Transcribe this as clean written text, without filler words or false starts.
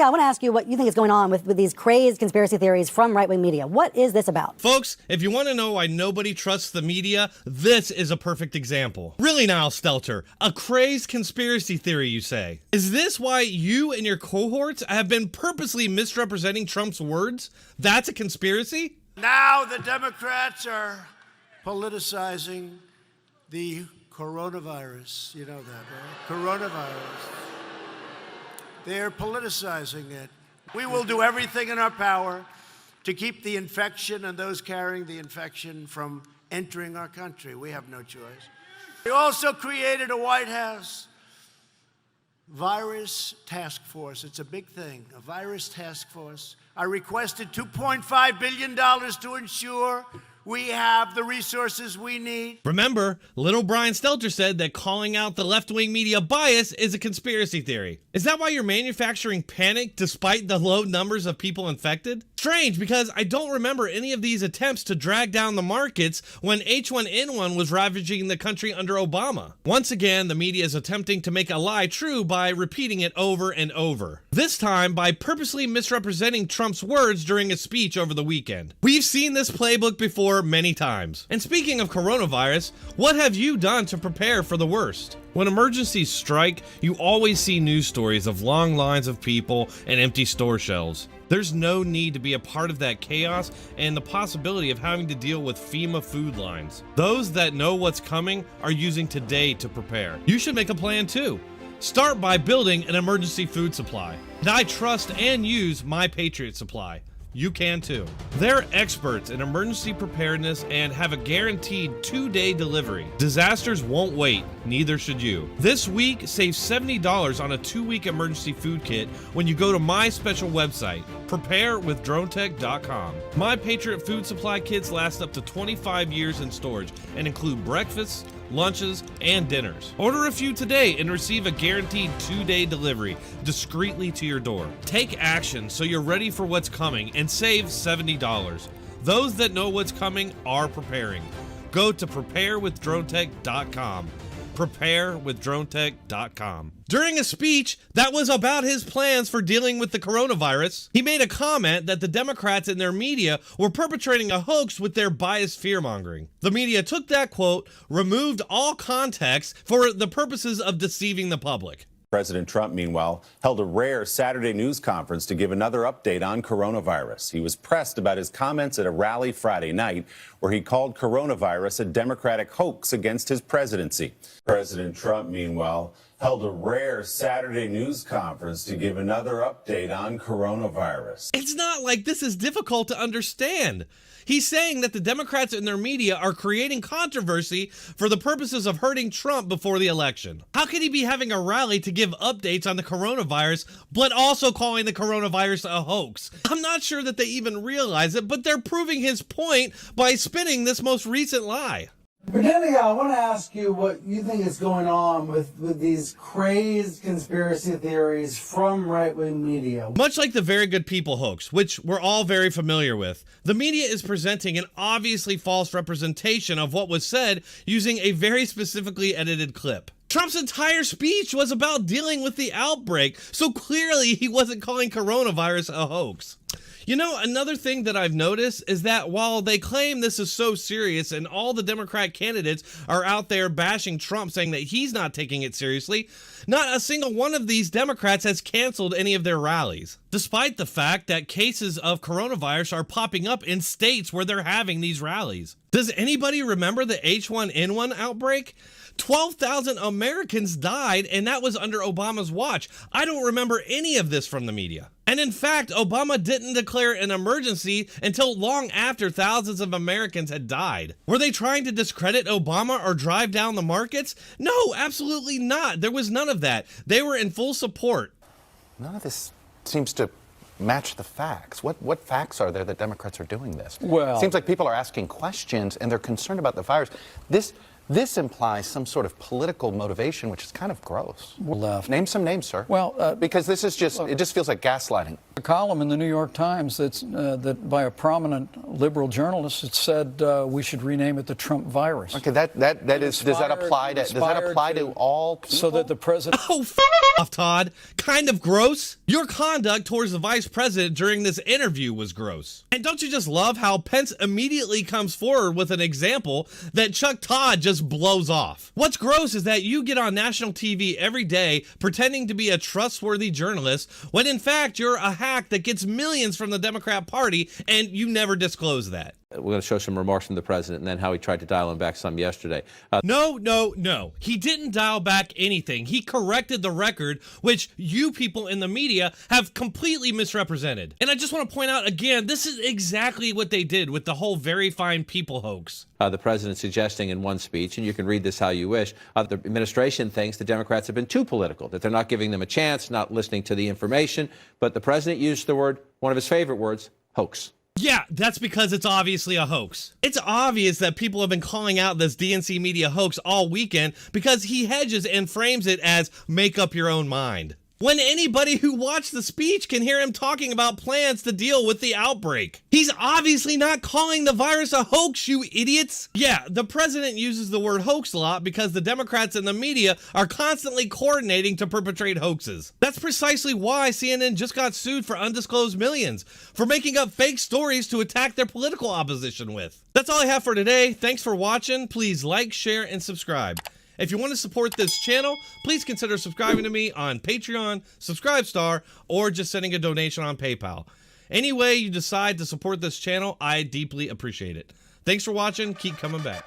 I want to ask you what you think is going on with these crazed conspiracy theories from right-wing media. What is this about? Folks, if you want to know why nobody trusts the media, this is a perfect example. Really now, Stelter, a crazed conspiracy theory, you say? Is this why you and your cohorts have been purposely misrepresenting Trump's words? That's a conspiracy? Now the Democrats are politicizing the coronavirus. You know that, right? Coronavirus. They're politicizing it. We will do everything in our power to keep the infection and those carrying the infection from entering our country. We have no choice. We also created a White House virus task force. It's a big thing, a virus task force. I requested $2.5 billion to ensure we have the resources we need. Remember, little Brian Stelter said that calling out the left-wing media bias is a conspiracy theory. Is that why you're manufacturing panic despite the low numbers of people infected? Strange, because I don't remember any of these attempts to drag down the markets when H1N1 was ravaging the country under Obama. Once again, the media is attempting to make a lie true by repeating it over and over. This time by purposely misrepresenting Trump's words during a speech over the weekend. We've seen this playbook before many times. And speaking of coronavirus, what have you done to prepare for the worst? When emergencies strike, you always see news stories of long lines of people and empty store shelves. There's no need to be a part of that chaos and the possibility of having to deal with FEMA food lines. Those that know what's coming are using today to prepare. You should make a plan too. Start by building an emergency food supply. And I trust and use My Patriot Supply. You can too. They're experts in emergency preparedness and have a guaranteed 2-day delivery. Disasters won't wait, neither should you. This week, save $70 on a 2-week emergency food kit when you go to my special website, preparewithdronetek.com. My Patriot food supply kits last up to 25 years in storage and include breakfasts, lunches, and dinners. Order a few today and receive a guaranteed 2-day delivery discreetly to your door. Take action so you're ready for what's coming and save $70. Those that know what's coming are preparing. Go to preparewithdronetek.com. preparewithdronetek.com. During a speech that was about his plans for dealing with the coronavirus, he made a comment that the Democrats and their media were perpetrating a hoax with their biased fear-mongering. The media took that quote, removed all context for the purposes of deceiving the public. President Trump, meanwhile, held a rare Saturday news conference to give another update on coronavirus. He was pressed about his comments at a rally Friday night where he called coronavirus a Democratic hoax against his presidency. President Trump, meanwhile, held a rare Saturday news conference to give another update on coronavirus. It's not like this is difficult to understand. He's saying that the Democrats and their media are creating controversy for the purposes of hurting Trump before the election. How could he be having a rally to give updates on the coronavirus, but also calling the coronavirus a hoax? I'm not sure that they even realize it, but they're proving his point by spinning this most recent lie. Beginning, I want to ask you what you think is going on with these crazed conspiracy theories from right-wing media. Much like the Very Good People hoax, which we're all very familiar with, the media is presenting an obviously false representation of what was said using a very specifically edited clip. Trump's entire speech was about dealing with the outbreak, so clearly he wasn't calling coronavirus a hoax. You know, another thing that I've noticed is that while they claim this is so serious and all the Democrat candidates are out there bashing Trump saying that he's not taking it seriously, not a single one of these Democrats has canceled any of their rallies, despite the fact that cases of coronavirus are popping up in states where they're having these rallies. Does anybody remember the H1N1 outbreak? 12,000 Americans died, and that was under Obama's watch. I don't remember any of this from the media. And in fact, Obama didn't declare an emergency until long after thousands of Americans had died. Were they trying to discredit Obama or drive down the markets? No, absolutely not. There was none of that. They were in full support. None of this seems to match the facts. What facts are there that Democrats are doing this? Well, it seems like people are asking questions and they're concerned about the virus. This implies some sort of political motivation, which is kind of gross. Left. Name some names, sir. Well, because this is just, it just feels like gaslighting. A column in the New York Times that by a prominent liberal journalist that said we should rename it the Trump virus. Okay, does that apply to all people? So that the president. Oh, off, Todd. Kind of gross. Your conduct towards the vice president during this interview was gross. And don't you just love how Pence immediately comes forward with an example that Chuck Todd just blows off? What's gross is that you get on national TV every day pretending to be a trustworthy journalist when in fact you're a hack that gets millions from the Democrat Party and you never disclose that. We're going to show some remorse from the president and then how he tried to dial him back some yesterday. No. He didn't dial back anything. He corrected the record, which you people in the media have completely misrepresented. And I just want to point out again, this is exactly what they did with the whole very fine people hoax. The president suggesting in one speech, and you can read this how you wish, the administration thinks the Democrats have been too political, that they're not giving them a chance, not listening to the information. But the president used the word, one of his favorite words, hoax. Yeah, that's because it's obviously a hoax. It's obvious that people have been calling out this DNC media hoax all weekend because he hedges and frames it as make up your own mind. When anybody who watched the speech can hear him talking about plans to deal with the outbreak. He's obviously not calling the virus a hoax, you idiots. Yeah, the president uses the word hoax a lot because the Democrats and the media are constantly coordinating to perpetrate hoaxes. That's precisely why CNN just got sued for undisclosed millions, for making up fake stories to attack their political opposition with. That's all I have for today. Thanks for watching. Please like, share, and subscribe. If you want to support this channel, please consider subscribing to me on Patreon, Subscribestar, or just sending a donation on PayPal. Any way you decide to support this channel, I deeply appreciate it. Thanks for watching. Keep coming back.